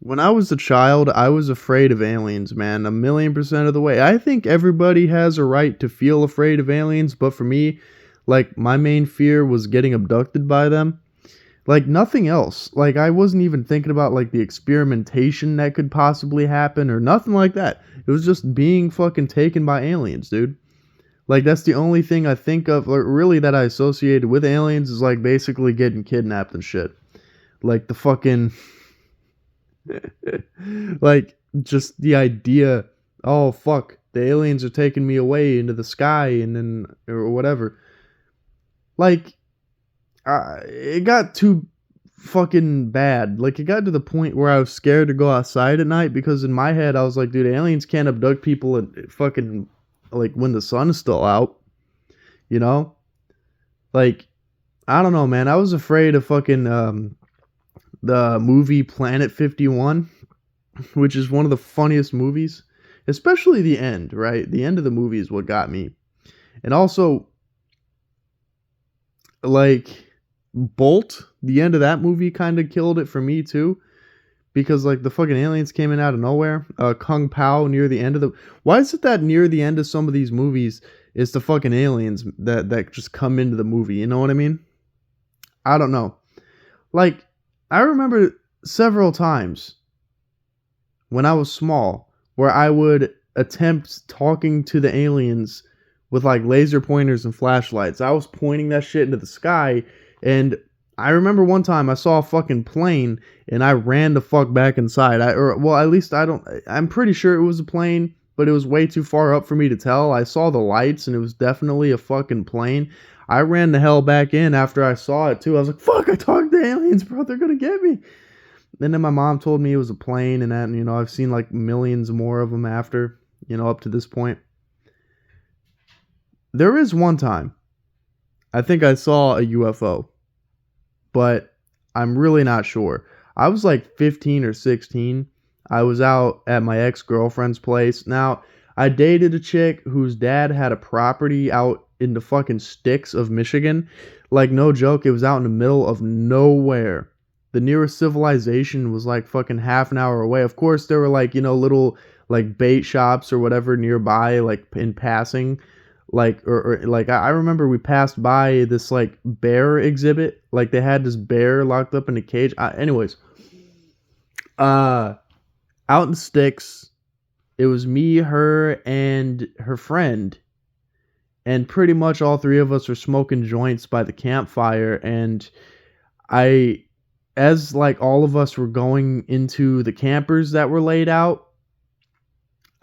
When I was a child, I was afraid of aliens, man, a million percent of the way. I think everybody has a right to feel afraid of aliens, but for me, like, my main fear was getting abducted by them. Like, nothing else. Like, I wasn't even thinking about, like, the experimentation that could possibly happen or nothing like that. It was just being fucking taken by aliens, dude. Like, that's the only thing I think of, or really that I associated with aliens is, like, basically getting kidnapped and shit. Like, the fucking like just the idea, oh fuck, the aliens are taking me away into the sky and then or whatever. Like it got too fucking bad. Like it got to the point where I was scared to go outside at night because in my head I was like, dude, aliens can't abduct people and fucking like when the sun's still out, you know? Like I don't know, man. I was afraid of fucking the movie Planet 51, which is one of the funniest movies, especially the end, right? The end of the movie is what got me. And also, like, Bolt, the end of that movie kind of killed it for me too. Because, like, the fucking aliens came in out of nowhere. Kung Pao near the end of the. Why is it that near the end of some of these movies is the fucking aliens that just come into the movie? You know what I mean? I don't know. Like, I remember several times when I was small where I would attempt talking to the aliens with like laser pointers and flashlights. I was pointing that shit into the sky, and I remember one time I saw a fucking plane and I ran the fuck back inside. At least I'm pretty sure it was a plane, but it was way too far up for me to tell. I saw the lights and it was definitely a fucking plane. I ran the hell back in after I saw it too. I was like, fuck, I talked to aliens, bro. They're gonna get me. And then my mom told me it was a plane, and that, and, I've seen like millions more of them after, up to this point. There is one time I think I saw a UFO, but I'm really not sure. I was like 15 or 16. I was out at my ex-girlfriend's place. Now, I dated a chick whose dad had a property out in the fucking sticks of Michigan. Like, no joke, it was out in the middle of nowhere. The nearest civilization was like fucking half an hour away. Of course, there were like, little like bait shops or whatever nearby, like in passing. Like, or like, I remember we passed by this like bear exhibit. Like, they had this bear locked up in a cage. Anyways, out in the sticks, it was me, her, and her friend. And pretty much all three of us were smoking joints by the campfire. And as like all of us were going into the campers that were laid out,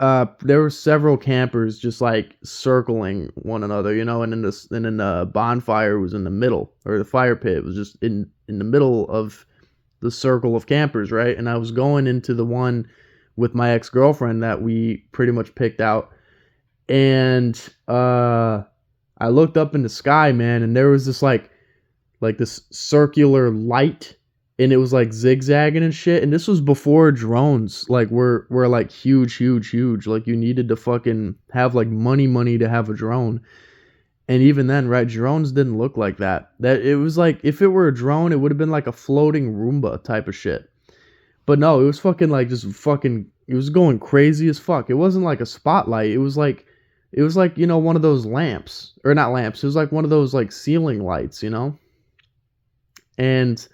there were several campers just like circling one another, and then the bonfire was in the middle, or the fire pit was just in the middle of the circle of campers, right? And I was going into the one with my ex-girlfriend that we pretty much picked out, and I looked up in the sky, man, and there was this like this circular light, and it was like zigzagging and shit. And this was before drones like were like huge. Like, you needed to fucking have like money to have a drone. And even then, right, drones didn't look like that. That it was like, if it were a drone, it would have been like a floating Roomba type of shit. But no, it was fucking like just fucking, it was going crazy as fuck. It wasn't like a spotlight. It was like one of those lamps, or not lamps. It was like one of those like ceiling lights, And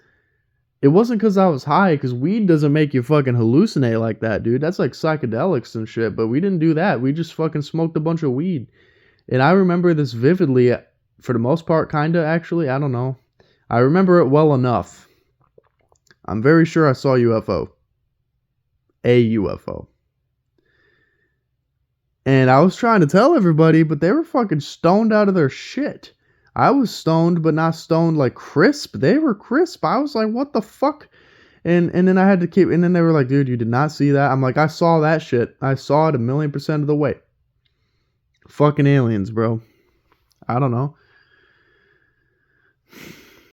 it wasn't because I was high, because weed doesn't make you fucking hallucinate like that, dude. That's like psychedelics and shit, but we didn't do that. We just fucking smoked a bunch of weed. And I remember this vividly, for the most part, kinda, actually. I don't know. I remember it well enough. I'm very sure I saw a UFO. A UFO. And I was trying to tell everybody, but they were fucking stoned out of their shit. I was stoned, but not stoned like crisp. They were crisp. I was like, what the fuck? And then I had to keep, and then they were like, dude, you did not see that? I'm like, I saw that shit. I saw it 1,000,000% of the way. Fucking aliens, bro. I don't know.